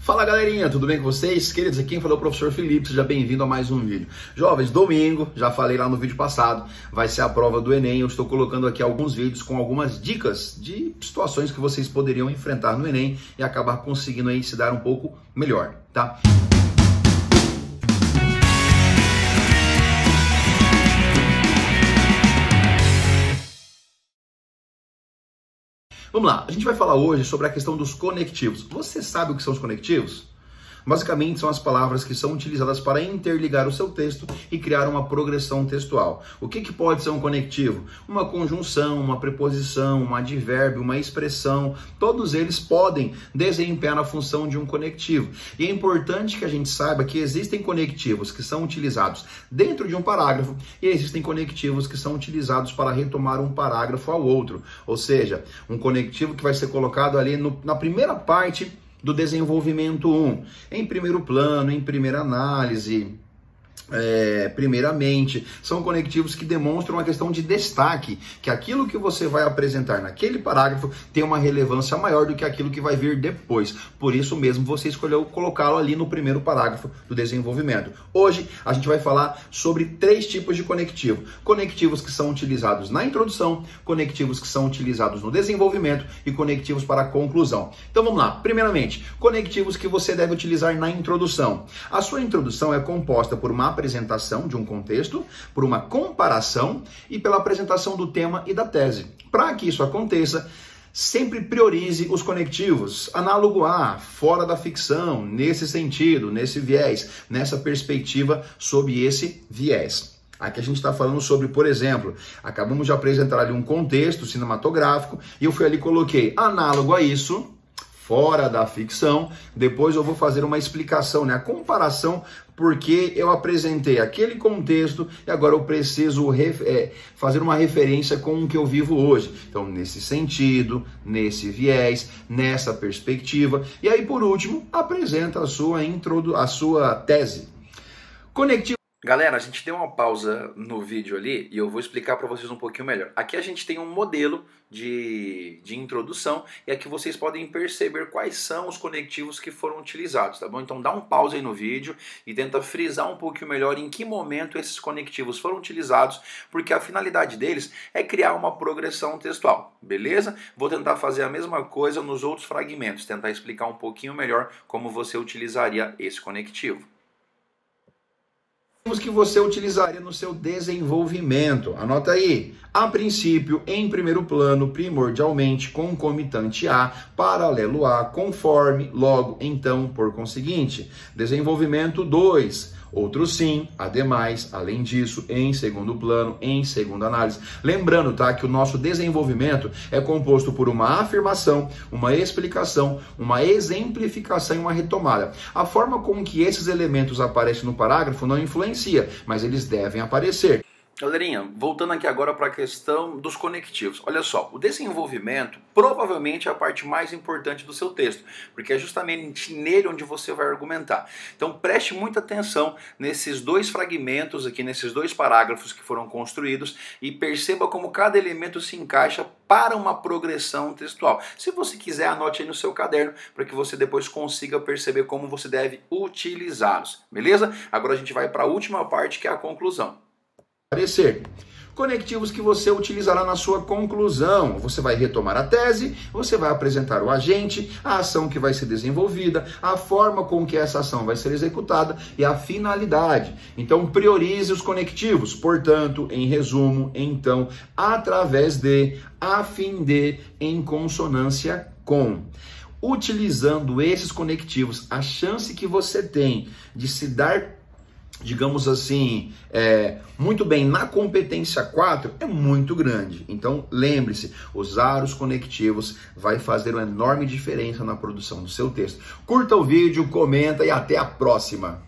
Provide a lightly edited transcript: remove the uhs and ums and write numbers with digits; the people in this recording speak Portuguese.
Fala galerinha, tudo bem com vocês? Queridos, aqui quem falou é o professor Felipe, seja bem-vindo a mais um vídeo. Jovens, domingo, já falei lá no vídeo passado, vai ser a prova do Enem. Eu estou colocando aqui alguns vídeos com algumas dicas de situações que vocês poderiam enfrentar no Enem e acabar conseguindo aí se dar um pouco melhor, tá? Vamos lá, a gente vai falar hoje sobre a questão dos conectivos. Você sabe o que são os conectivos? Basicamente são as palavras que são utilizadas para interligar o seu texto e criar uma progressão textual. O que pode ser um conectivo? Uma conjunção, uma preposição, um advérbio, uma expressão, todos eles podem desempenhar a função de um conectivo. E é importante que a gente saiba que existem conectivos que são utilizados dentro de um parágrafo e existem conectivos que são utilizados para retomar um parágrafo ao outro. Ou seja, um conectivo que vai ser colocado ali na primeira parte do desenvolvimento 1, em primeiro plano, em primeira análise, primeiramente, são conectivos que demonstram uma questão de destaque, que aquilo que você vai apresentar naquele parágrafo tem uma relevância maior do que aquilo que vai vir depois. Por isso mesmo você escolheu colocá-lo ali no primeiro parágrafo do desenvolvimento. Hoje a gente vai falar sobre 3 tipos de conectivo. Conectivos que são utilizados na introdução, conectivos que são utilizados no desenvolvimento e conectivos para a conclusão. Então vamos lá. Primeiramente, conectivos que você deve utilizar na introdução. A sua introdução é composta por uma apresentação de um contexto, por uma comparação e pela apresentação do tema e da tese. Para que isso aconteça, sempre priorize os conectivos, análogo a, fora da ficção, nesse sentido, nesse viés, nessa perspectiva, sob esse viés. Aqui a gente está falando sobre, por exemplo, acabamos de apresentar ali um contexto cinematográfico e eu fui ali e coloquei análogo a isso, fora da ficção. Depois eu vou fazer uma explicação, né? A comparação, porque eu apresentei aquele contexto e agora eu preciso fazer uma referência com o que eu vivo hoje. Então, nesse sentido, nesse viés, nessa perspectiva. E aí, por último, apresenta a sua tese. Conectivo. Galera, a gente deu uma pausa no vídeo ali e eu vou explicar para vocês um pouquinho melhor. Aqui a gente tem um modelo de introdução e aqui vocês podem perceber quais são os conectivos que foram utilizados, tá bom? Então dá um pause aí no vídeo e tenta frisar um pouquinho melhor em que momento esses conectivos foram utilizados, porque a finalidade deles é criar uma progressão textual, beleza? Vou tentar fazer a mesma coisa nos outros fragmentos, tentar explicar um pouquinho melhor como você utilizaria esse conectivo que você utilizaria no seu desenvolvimento. Anota aí. A princípio, em primeiro plano, primordialmente, concomitante a, paralelo a, conforme, logo, então, por conseguinte. Desenvolvimento 2. Outro sim, ademais, além disso, em segundo plano, em segunda análise. Lembrando, tá, que o nosso desenvolvimento é composto por uma afirmação, uma explicação, uma exemplificação e uma retomada. A forma com que esses elementos aparecem no parágrafo não influencia, mas eles devem aparecer. Galerinha, voltando aqui agora para a questão dos conectivos. Olha só, o desenvolvimento provavelmente é a parte mais importante do seu texto, porque é justamente nele onde você vai argumentar. Então preste muita atenção nesses 2 fragmentos aqui, nesses 2 parágrafos que foram construídos e perceba como cada elemento se encaixa para uma progressão textual. Se você quiser, anote aí no seu caderno para que você depois consiga perceber como você deve utilizá-los, beleza? Agora a gente vai para a última parte, que é a conclusão. Conectivos que você utilizará na sua conclusão. Você vai retomar a tese, você vai apresentar o agente, a ação que vai ser desenvolvida, a forma com que essa ação vai ser executada e a finalidade. Então, priorize os conectivos. Portanto, em resumo, então, através de, a fim de, em consonância com. Utilizando esses conectivos, a chance que você tem de se dar, digamos assim, muito bem na competência 4 é muito grande. Então lembre-se, usar os conectivos vai fazer uma enorme diferença na produção do seu texto. Curta o vídeo, comenta e até a próxima!